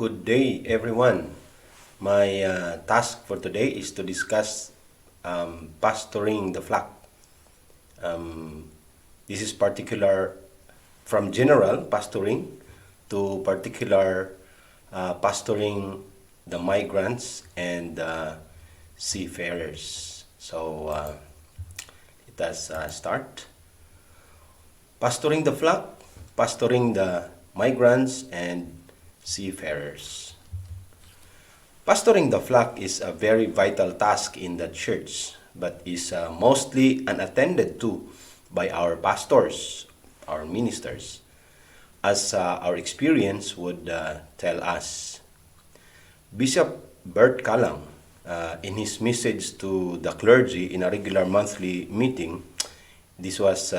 Good day, everyone. My task for today is to discuss pastoring the flock. This is particular from general pastoring to particular pastoring the migrants and seafarers. So let us start. Pastoring the flock, pastoring the migrants and seafarers. Pastoring the flock is a very vital task in the church, but is mostly unattended to by our pastors, our ministers, as our experience would tell us. Bishop Bert Kalang, in his message to the clergy in a regular monthly meeting, this was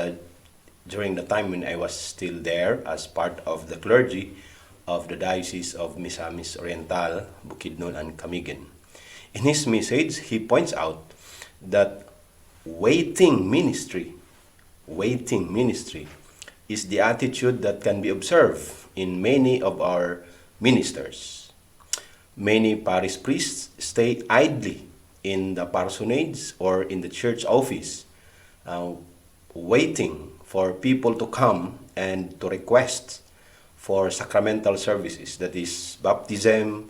during the time when I was still there as part of the clergy of the Diocese of Misamis Oriental, Bukidnon, and Camiguin. In his message, he points out that waiting ministry is the attitude that can be observed in many of our ministers. Many parish priests stay idly in the parsonage or in the church office, waiting for people to come and to request for sacramental services, that is baptism,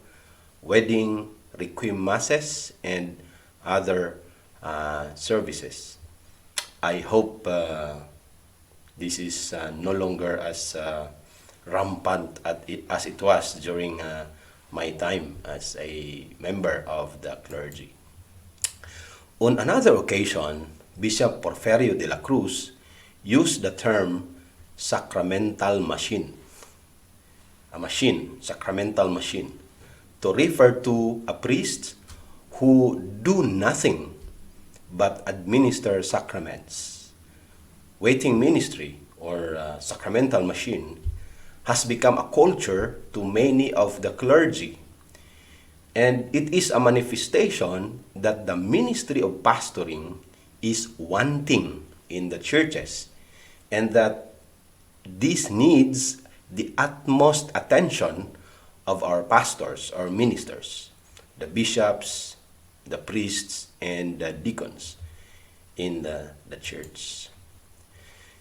wedding, requiem masses, and other services. I hope this is no longer as rampant as it was during my time as a member of the clergy. On another occasion, Bishop Porfirio de la Cruz used the term sacramental machine, sacramental machine, to refer to a priest who do nothing but administer sacraments. Waiting ministry or sacramental machine has become a culture to many of the clergy, and it is a manifestation that the ministry of pastoring is wanting in the churches, and that this needs the utmost attention of our pastors or ministers, the bishops, the priests, and the deacons in the church.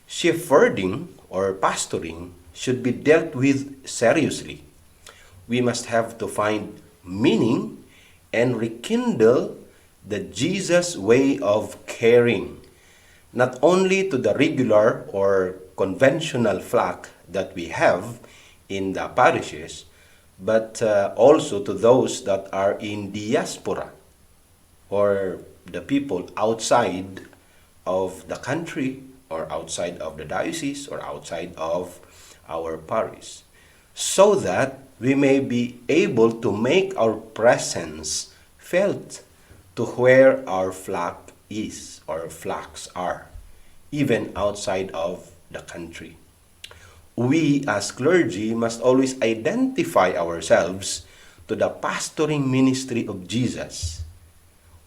Shepherding or pastoring should be dealt with seriously. We must have to find meaning and rekindle the Jesus way of caring, not only to the regular or conventional flock that we have in the parishes, but also to those that are in diaspora, or the people outside of the country, or outside of the diocese, or outside of our parish, so that we may be able to make our presence felt to where our flock is, or flocks are, even outside of the country. We as clergy must always identify ourselves to the pastoring ministry of Jesus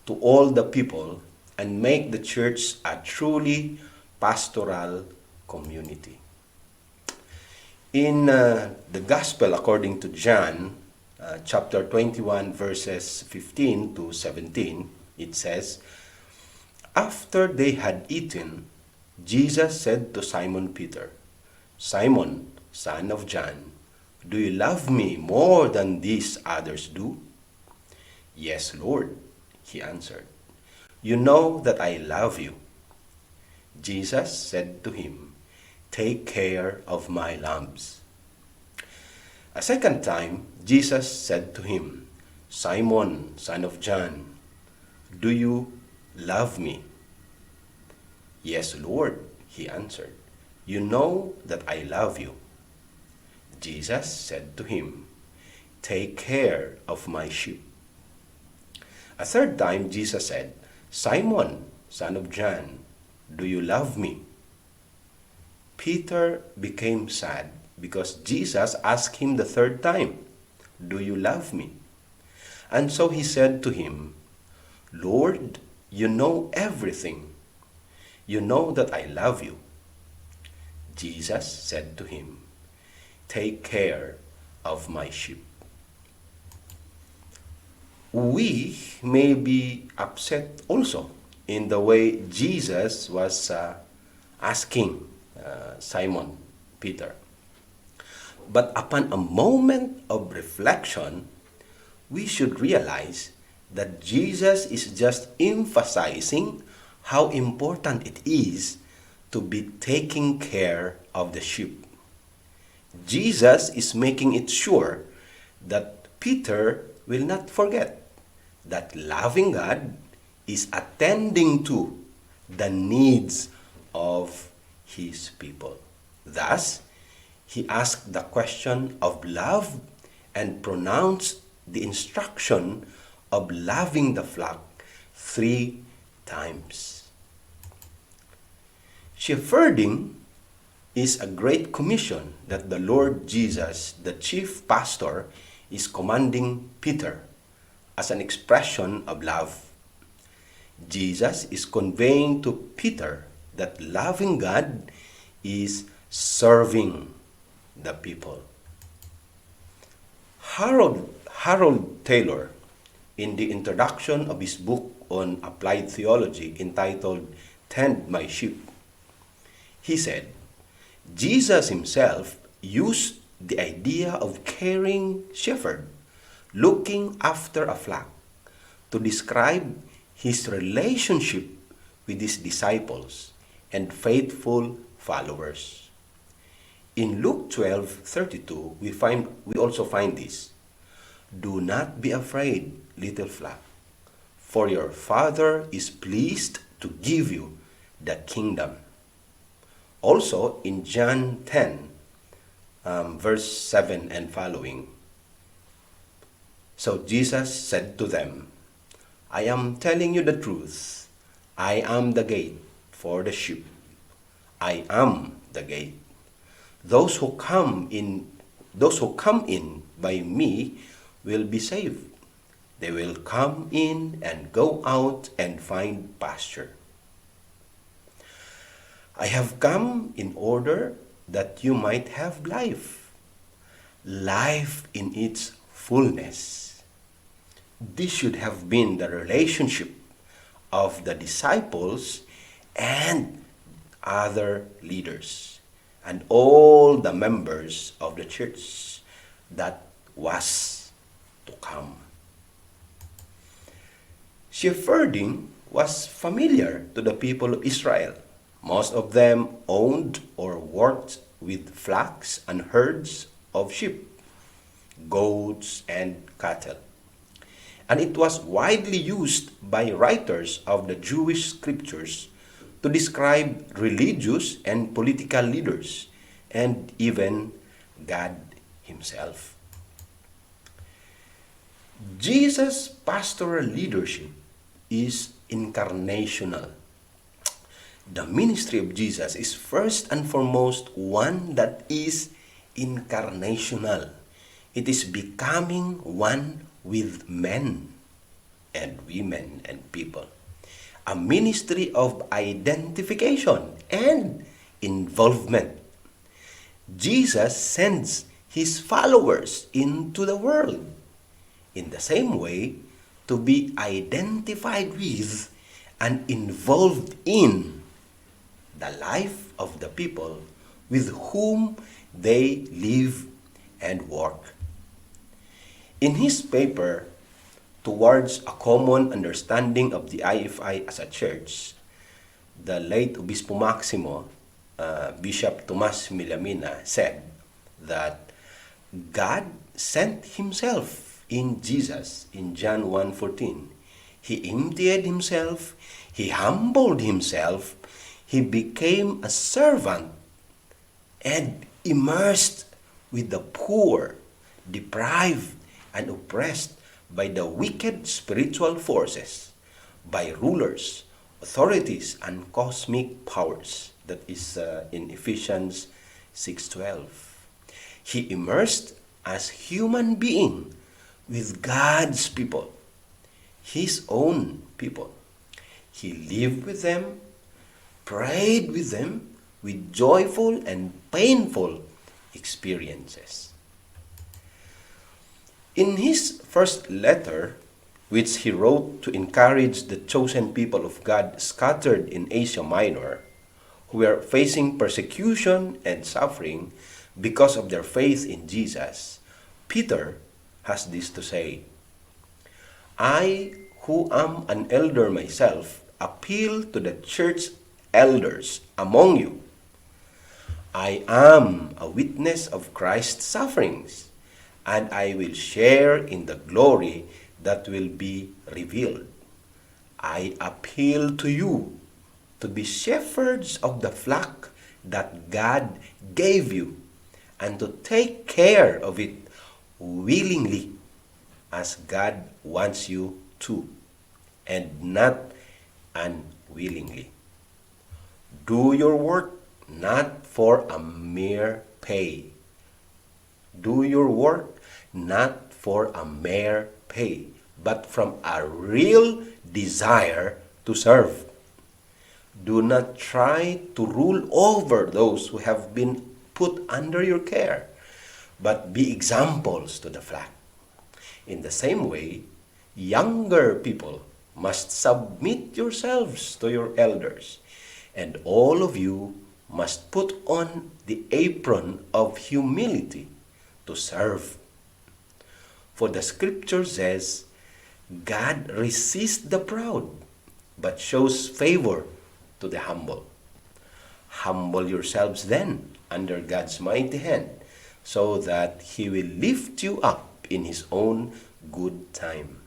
to all the people and make the church a truly pastoral community. In the Gospel according to John, chapter 21, verses 15 to 17, it says, "After they had eaten, Jesus said to Simon Peter, 'Simon, son of John, do you love me more than these others do?' 'Yes, Lord,' he answered. 'You know that I love you.' Jesus said to him, 'Take care of my lambs.' A second time, Jesus said to him, 'Simon, son of John, do you love me?' 'Yes, Lord,' he answered. 'You know that I love you.' Jesus said to him, 'Take care of my sheep.' A third time, Jesus said, 'Simon, son of John, do you love me?' Peter became sad because Jesus asked him the third time, 'Do you love me?' And so he said to him, 'Lord, you know everything. You know that I love you.' Jesus said to him, 'Take care of my sheep.' we may be upset also in the way Jesus was asking Simon Peter. But upon a moment of reflection, we should realize that Jesus is just emphasizing how important it is to be taking care of the sheep. Jesus is making it sure that Peter will not forget that loving God is attending to the needs of his people. Thus, he asked the question of love and pronounced the instruction of loving the flock 3 times. Shepherding is a great commission that the Lord Jesus, the chief pastor, is commanding Peter as an expression of love. Jesus is conveying to Peter that loving God is serving the people. Harold Taylor, in the introduction of his book on applied theology entitled Tend My Sheep, he said, Jesus himself used the idea of caring shepherd, looking after a flock, to describe his relationship with his disciples and faithful followers. In Luke 12:32, we also find this. Do not be afraid, little flock, for your Father is pleased to give you the kingdom. Also in John 10, verse 7 and following. So Jesus said to them, I am telling you the truth. I am the gate for the sheep. I am the gate. Those who come in by me will be saved. They will come in and go out and find pasture. I have come in order that you might have life, life in its fullness. This should have been the relationship of the disciples and other leaders and all the members of the church that was to come. Shepherding was familiar to the people of Israel. Most of them owned or worked with flocks and herds of sheep, goats, and cattle. And it was widely used by writers of the Jewish scriptures to describe religious and political leaders, and even God himself. Jesus' pastoral leadership is incarnational. The ministry of Jesus is first and foremost one that is incarnational. It is becoming one with men and women and people. A ministry of identification and involvement. Jesus sends his followers into the world in the same way to be identified with and involved in the life of the people with whom they live and work. In his paper, Towards a Common Understanding of the IFI as a Church, the late Obispo Maximo, Bishop Tomas Milamina, said that God sent himself in Jesus in John 1:14. He emptied himself, he humbled himself, he became a servant and immersed with the poor, deprived, and oppressed by the wicked spiritual forces, by rulers, authorities, and cosmic powers. That is in Ephesians 6:12. He immersed as human being with God's people, his own people. He lived with them, prayed with them, with joyful and painful experiences. In his first letter which he wrote to encourage the chosen people of God scattered in Asia Minor, who were facing persecution and suffering because of their faith in Jesus, Peter has this to say: I, who am an elder myself, appeal to the church elders among you. I am a witness of Christ's sufferings, and I will share in the glory that will be revealed. I appeal to you to be shepherds of the flock that God gave you, and to take care of it willingly, as God wants you to, and not unwillingly. Do your work not for a mere pay. Do your work not for a mere pay, but from a real desire to serve. Do not try to rule over those who have been put under your care, but be examples to the flock. In the same way, younger people must submit yourselves to your elders, and all of you must put on the apron of humility to serve. For the scripture says, God resists the proud, but shows favor to the humble. Humble yourselves then under God's mighty hand, so that he will lift you up in his own good time.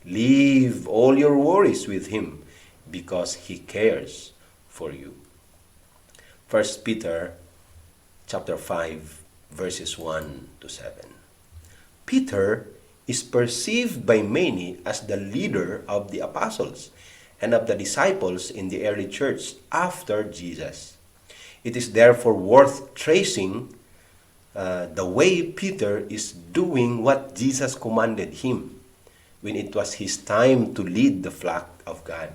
Leave all your worries with him, because he cares for you. 1 Peter chapter 5, verses 1 to 7. Peter is perceived by many as the leader of the apostles and of the disciples in the early church after Jesus. It is therefore worth tracing the way Peter is doing what Jesus commanded him when it was his time to lead the flock of God.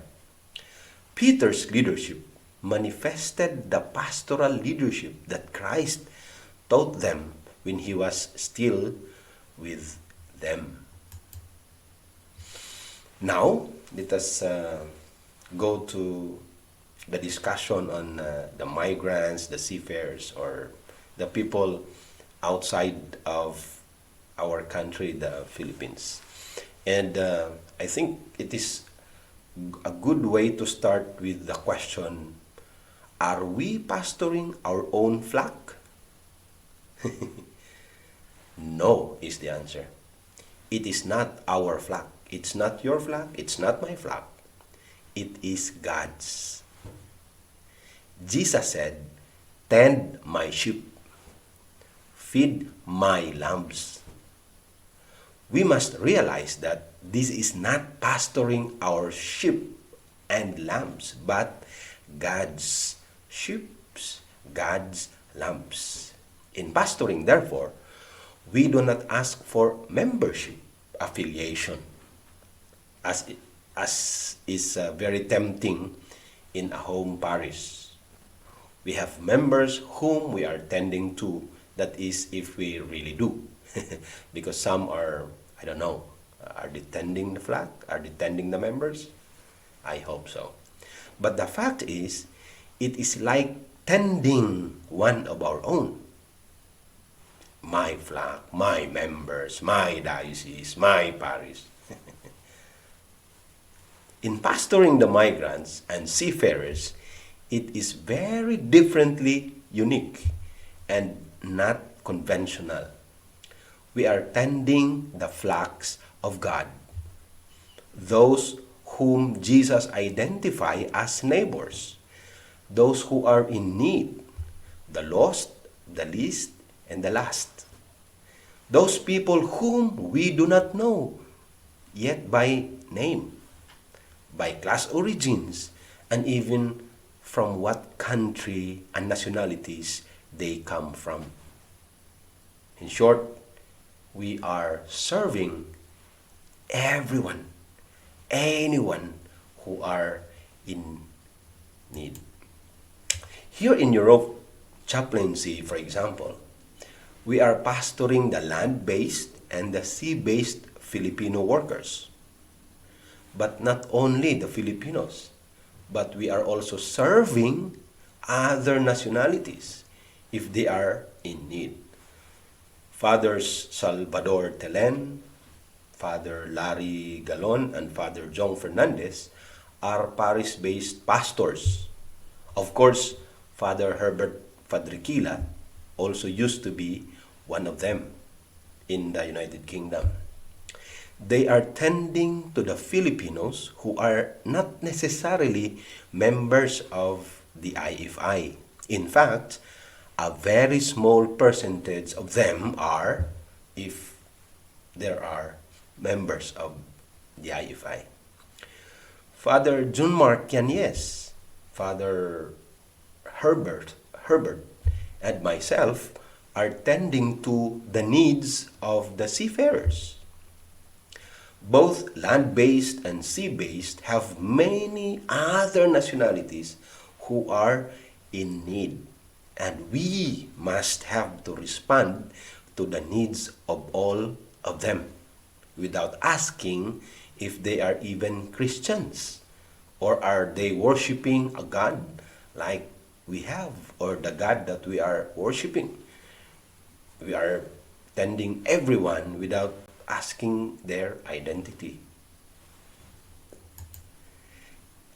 Peter's leadership manifested the pastoral leadership that Christ taught them when he was still with them. Now, let us go to the discussion on the migrants, the seafarers, or the people outside of our country, the Philippines. And I think it is a good way to start with the question, are we pastoring our own flock? No is the answer. It is not our flock. It's not your flock. It's not my flock. It is God's. Jesus said, tend my sheep, feed my lambs. We must realize that this is not pastoring our sheep and lambs, but God's sheep, God's lambs. In pastoring, therefore, we do not ask for membership affiliation, as is very tempting in a home parish. We have members whom we are tending to, that is, if we really do. Because some are, I don't know, are they tending the flock? Are they tending the members? I hope so. But the fact is, it is like tending one of our own. My flock, my members, my diocese, my parish. In pastoring the migrants and seafarers, it is very differently unique and not conventional. We are tending the flocks of God, those whom Jesus identified as neighbors, those who are in need, the lost, the least, and the last. Those people whom we do not know yet by name, by class origins, and even from what country and nationalities they come from. In short, we are serving everyone, anyone who are in need. Here in Europe chaplaincy, for example, we are pastoring the land-based and the sea-based Filipino workers. but not only the Filipinos, but we are also serving other nationalities if they are in need. Fathers Salvador Telen, Father Larry Galon, and Father Jong Fernandez are Paris-based pastors. Of course, Father Herbert Fadrikila also used to be one of them in the United Kingdom. They are tending to the Filipinos who are not necessarily members of the IFI. In fact, a very small percentage of them are, if there are members of the IFI. Father Junmark Yanez, Father Herbert, and myself are tending to the needs of the seafarers. Both land-based and sea-based have many other nationalities who are in need, and we must have to respond to the needs of all of them without asking if they are even Christians, or are they worshiping a God like we have, or the God that we are worshiping. We are tending everyone without asking their identity.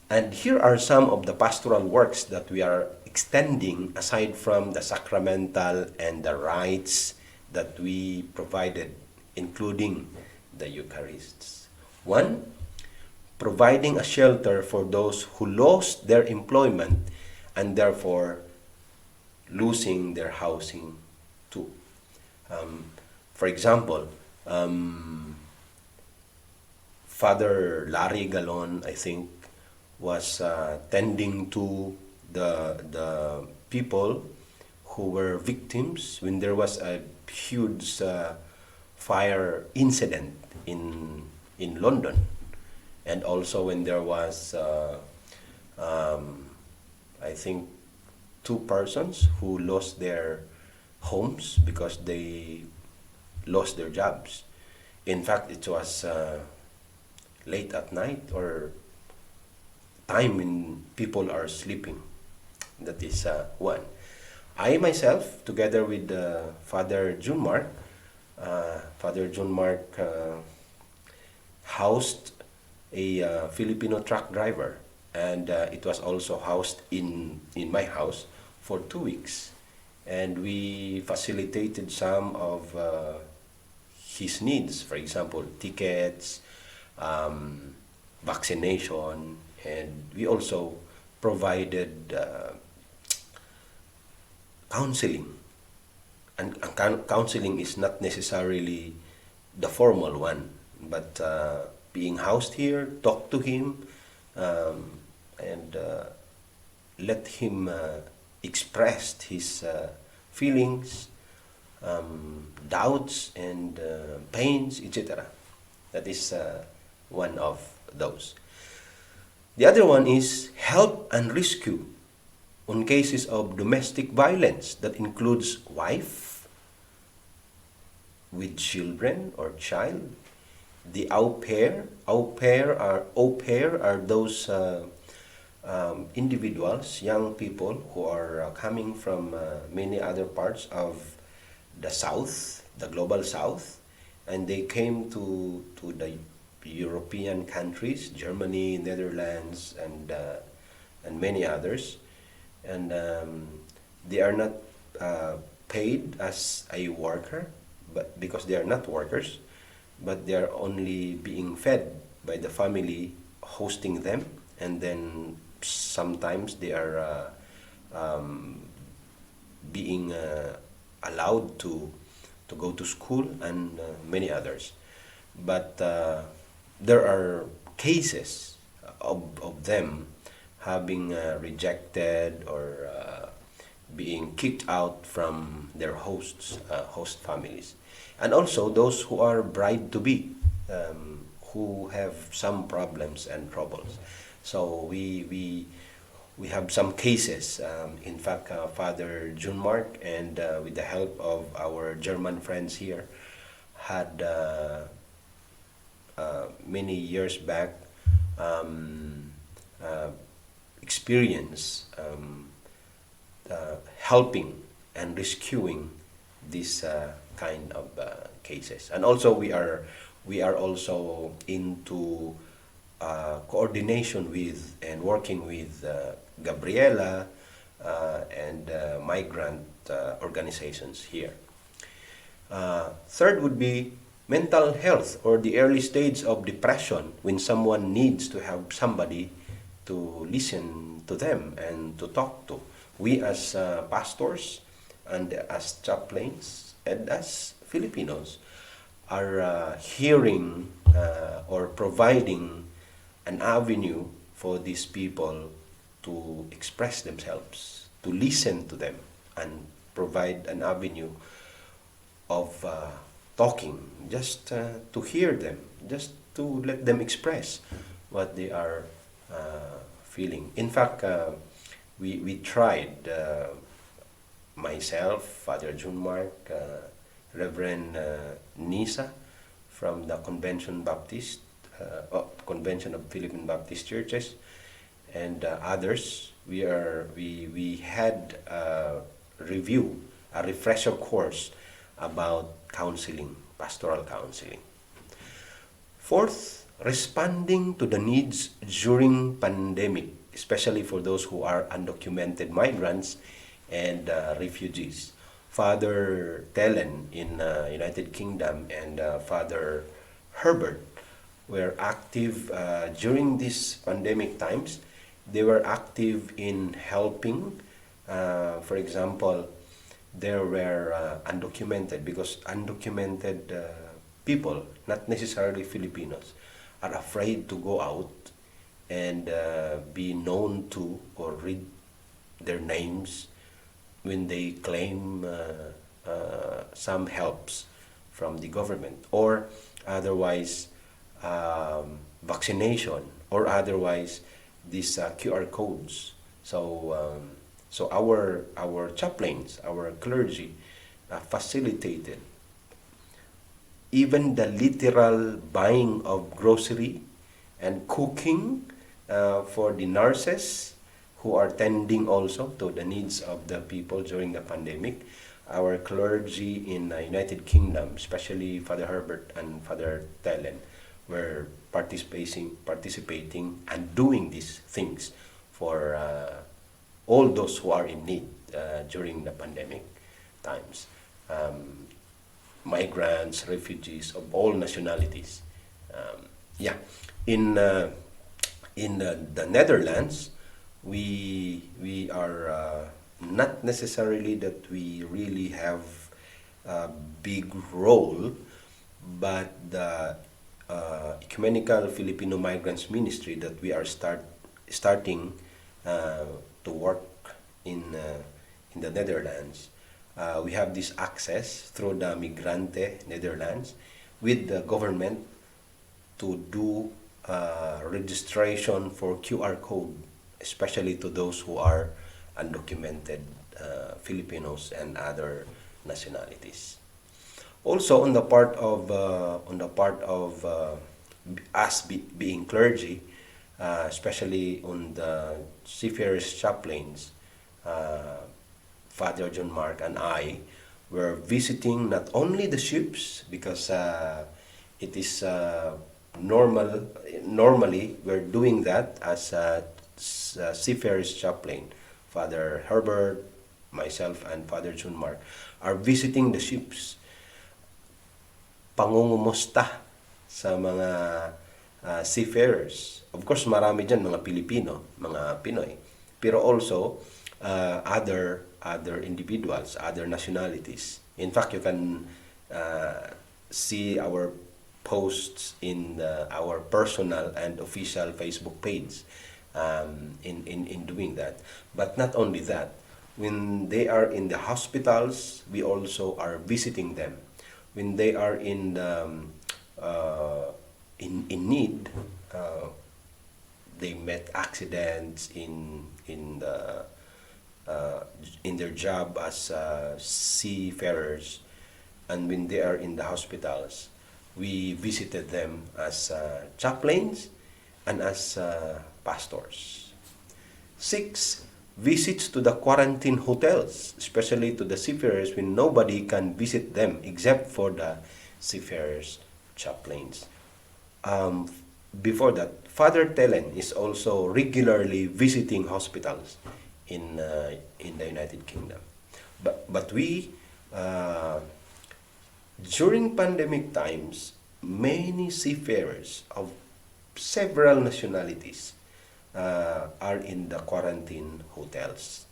And here are some of the pastoral works that we are extending aside from the sacramental and the rites that we provided, including the Eucharists. One, providing a shelter for those who lost their employment and therefore losing their housing too. For example, Father Larry Galon, I think, was tending to the people who were victims when there was a huge fire incident in London, and also when there was I think 2 persons who lost their homes because they lost their jobs. In fact, it was late at night or time when people are sleeping. That is one. I myself, together with Father Junmark, housed a Filipino truck driver, and it was also housed in my house for 2 weeks, and we facilitated some of his needs, for example, tickets, vaccination, and we also provided counseling. And counseling is not necessarily the formal one, but being housed here, talk to him, and let him express his feelings, doubts, and pains, etc. That is one of those. The other one is help and rescue on cases of domestic violence that includes wife with children or child, the au pair. Au pair are those individuals, young people who are coming from many other parts of the South, the global South, and they came to the European countries, Germany, Netherlands, and many others, and they are not paid as a worker, but because they are not workers, but they are only being fed by the family hosting them, and then sometimes they are being allowed to go to school, and many others. But there are cases of them having rejected or being kicked out from their host families, and also those who are bride-to-be, who have some problems and troubles. So we have some cases. In fact, Father Junmark and with the help of our German friends here, had many years back um, experience helping and rescuing these kind of cases. And also we are also into coordination with and working with Gabriela and migrant organizations here. Third would be mental health, or the early stage of depression, when someone needs to have somebody to listen to them and to talk to. We as pastors and as chaplains and as Filipinos are hearing or providing an avenue for these people to express themselves, to listen to them, and provide an avenue of talking, just to hear them, just to let them express what they are feeling. In fact, we tried, myself, Father June Mark, Reverend Nisa from the Convention of Philippine Baptist Churches, and others. We had a review, a refresher course about counseling, pastoral counseling. Fourth, responding to the needs during pandemic, especially for those who are undocumented migrants and refugees. Father Telen in United Kingdom and Father Herbert were active during these pandemic times. They were active in helping. For example, there were undocumented, because undocumented people, not necessarily Filipinos, are afraid to go out and be known to or read their names when they claim some helps from the government, or otherwise vaccination, or otherwise these QR codes. So our chaplains, our clergy, facilitated even the literal buying of grocery and cooking for the nurses who are tending also to the needs of the people during the pandemic. Our clergy in the United Kingdom, especially Father Herbert and Father Telen, were participating and doing these things for all those who are in need during the pandemic times. Migrants, refugees of all nationalities. Yeah, in the Netherlands, we are not necessarily that we really have a big role, but the Ecumenical Filipino Migrants Ministry that we are starting to work in the Netherlands. We have this access through the Migrante Netherlands with the government to do registration for QR code, especially to those who are undocumented Filipinos and other nationalities. Also, on the part of us being clergy, especially on the seafarers chaplains, Father John Mark and I were visiting not only the ships, because it is normally we're doing that as a seafarers chaplain. Father Herbert, myself, and Father John Mark are visiting the ships, pangungumusta sa mga seafarers. Of course, marami dyan mga Pilipino, mga Pinoy, pero also other individuals, other nationalities. In fact, you can see our posts in our personal and official Facebook page in doing that. But not only that, when they are in the hospitals, we also are visiting them. When they are in need, they met accidents in their job as seafarers, and when they are in the hospitals, we visited them as chaplains and as pastors. 6. Visits to the quarantine hotels, especially to the seafarers when nobody can visit them except for the seafarers' chaplains. Um, Before that, Father Telen is also regularly visiting hospitals in the United Kingdom. But we during pandemic times, many seafarers of several nationalities are in the quarantine hotels.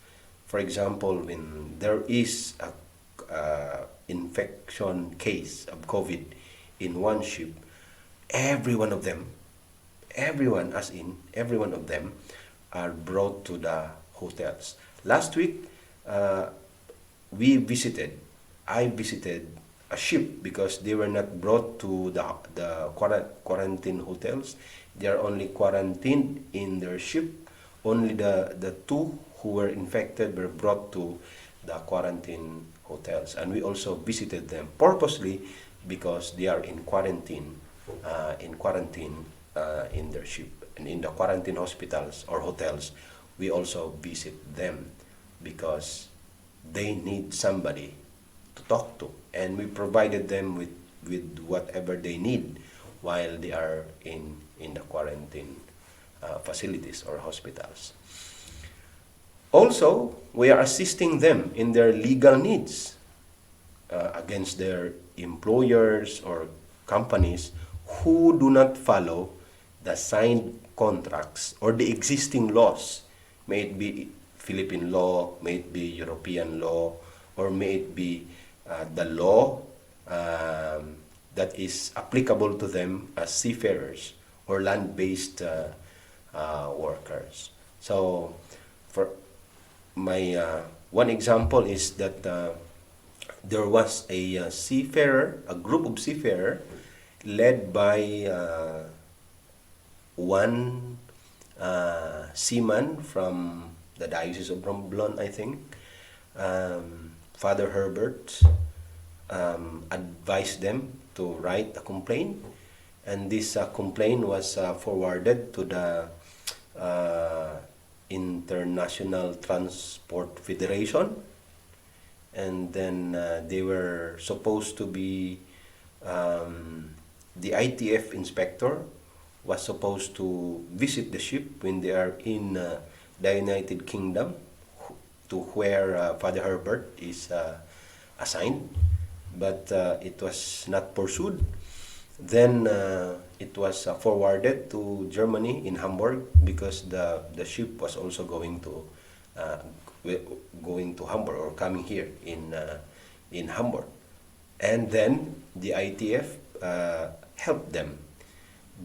For example, when there is a infection case of COVID in one ship, every one of them, everyone as in every one of them, are brought to the hotels. Last week, we visited, I visited a ship because they were not brought to the quarantine hotels. They are only quarantined in their ship. Only the two who were infected were brought to the quarantine hotels. And we also visited them purposely because they are in quarantine in their ship. And in the quarantine hospitals or hotels, we also visit them because they need somebody to talk to, and we provided them with whatever they need while they are in the quarantine facilities or hospitals. Also, we are assisting them in their legal needs against their employers or companies who do not follow the signed contracts or the existing laws. May it be Philippine law, may it be European law, or may it be the law that is applicable to them as seafarers or land-based workers. So, for my one example is that there was a seafarer, a group of seafarer, led by one seaman from the Diocese of Romblon, I think. Father Herbert advised them to write a complaint, and this complaint was forwarded to the International Transport Federation, and then they were supposed to be the ITF inspector was supposed to visit the ship when they are in the United Kingdom, to where Father Herbert is assigned, but it was not pursued. Then it was forwarded to Germany in Hamburg because the ship was also going to Hamburg or coming here in Hamburg, and then the ITF helped them.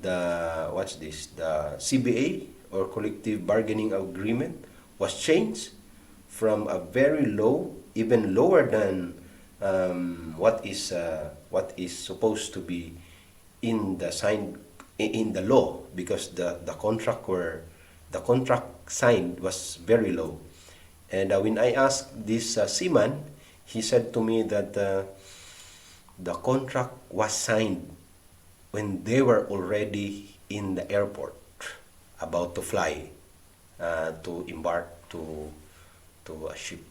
The CBA or collective bargaining agreement was changed from a very low, even lower than what is supposed to be in the law, because the contract signed was very low. And when I asked this seaman, he said to me that the contract was signed when they were already in the airport, about to fly, to embark to a ship.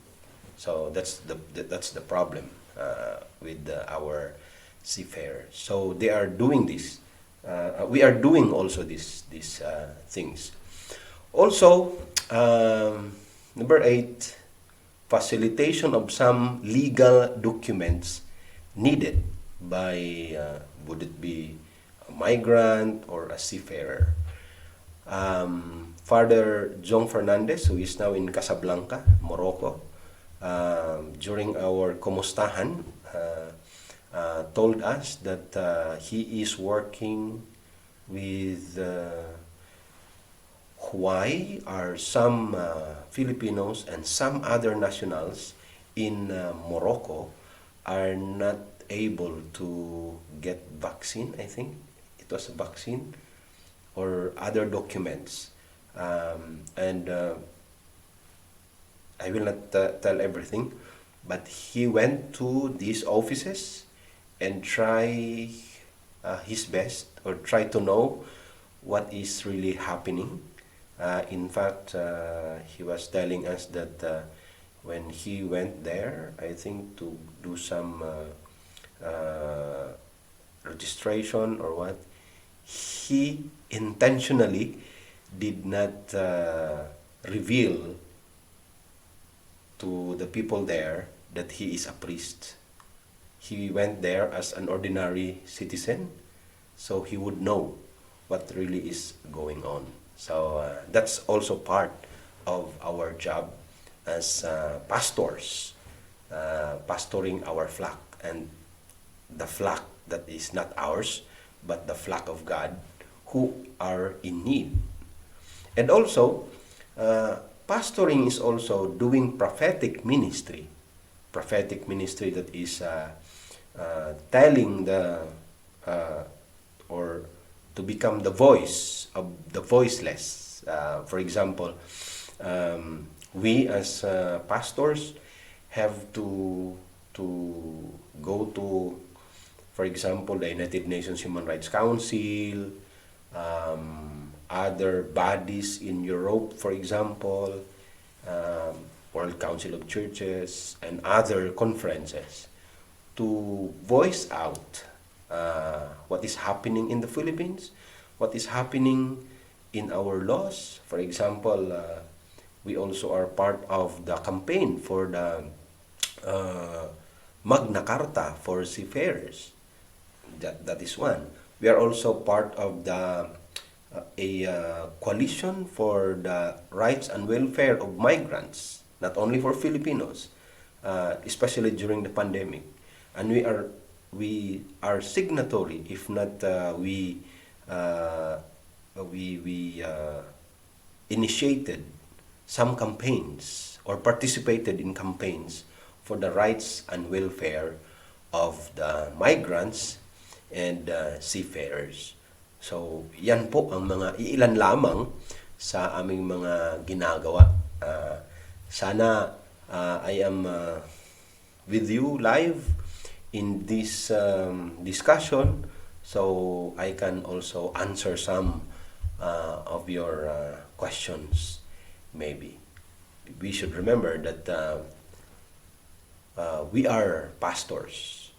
So that's the problem with our seafarers. So they are doing this. We are doing also these things. Also, number 8, facilitation of some legal documents needed by would it be a migrant or a seafarer. Father John Fernandez, who is now in Casablanca, Morocco, during our Kumustahan, told us that he is working with why are some Filipinos and some other nationals in Morocco are not able to get vaccine. I think it was a vaccine or other documents, and I will not tell everything, but he went to these offices and try his best, or try to know what is really happening. In fact, he was telling us that when he went there, I think to do some registration or what, he intentionally did not reveal to the people there that he is a priest. He went there as an ordinary citizen, so he would know what really is going on. So that's also part of our job as pastors, pastoring our flock, and the flock that is not ours, but the flock of God who are in need. And also, pastoring is also doing prophetic ministry. Prophetic ministry that is telling or to become the voice of the voiceless. For example, we as pastors have to go to, for example, the United Nations Human Rights Council, other bodies in Europe, for example, World Council of Churches, and other conferences to voice out what is happening in the Philippines, what is happening in our laws. For example, we also are part of the campaign for the Magna Carta for seafarers. That is one. We are also part of the coalition for the rights and welfare of migrants, not only for Filipinos, especially during the pandemic. And we are signatory, if not we initiated some campaigns or participated in campaigns for the rights and welfare of the migrants and seafarers. So, yan po ang mga iilan lamang sa aming mga ginagawa. Sana I am with you live in this discussion, so I can also answer some of your questions, maybe. We should remember that we are pastors.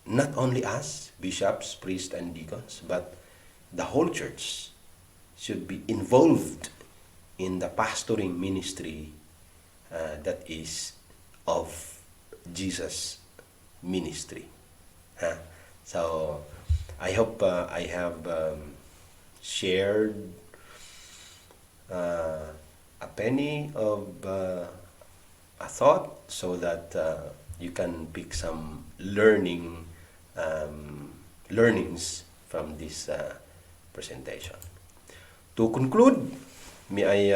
Not only us, bishops, priests, and deacons, but the whole church should be involved in the pastoring ministry that is of Jesus' ministry. So I hope I have shared a penny of a thought so that you can pick some learnings from this presentation. To conclude, may I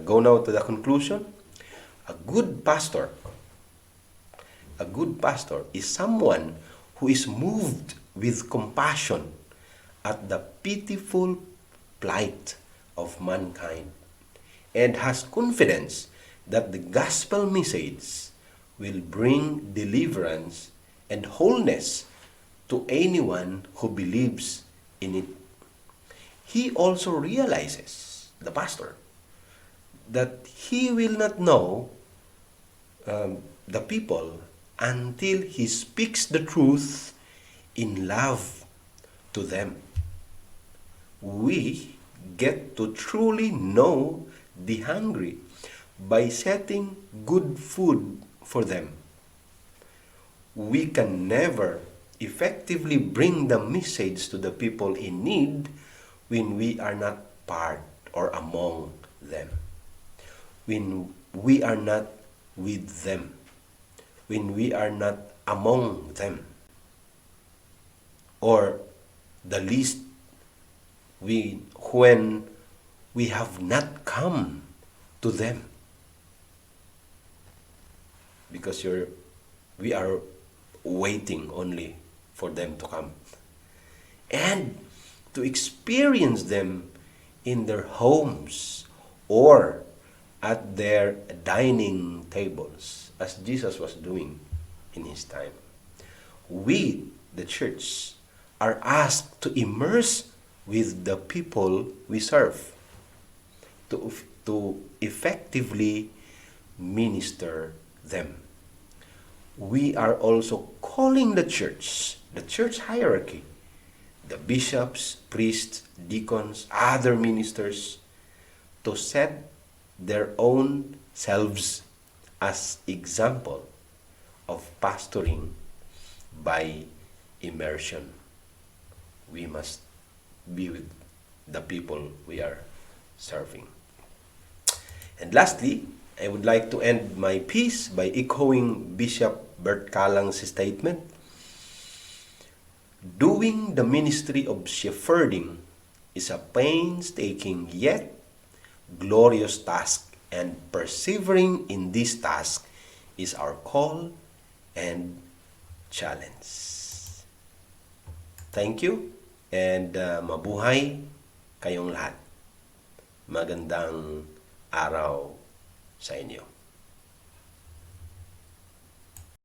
go now to the conclusion. A good pastor is someone who is moved with compassion at the pitiful plight of mankind and has confidence that the gospel message will bring deliverance and wholeness to anyone who believes in it. He also realizes, the pastor, that he will not know the people until he speaks the truth in love to them. We get to truly know the hungry by setting good food for them. We can never effectively bring the message to the people in need when we are not part or among them, when we are not with them, when we are not among them, or the least when we have not come to them, because we are waiting only for them to come and to experience them in their homes or at their dining tables, as Jesus was doing in his time. We, the church, are asked to immerse with the people we serve to effectively minister them. We are also calling the church hierarchy, the bishops, priests, deacons, other ministers, to set their own selves as example of pastoring by immersion. We must be with the people we are serving. And lastly, I would like to end my piece by echoing Bishop Bert Kalang's statement. Doing the ministry of shepherding is a painstaking yet glorious task, and persevering in this task is our call and challenge. Thank you, and mabuhay kayong lahat. Magandang araw sa inyo.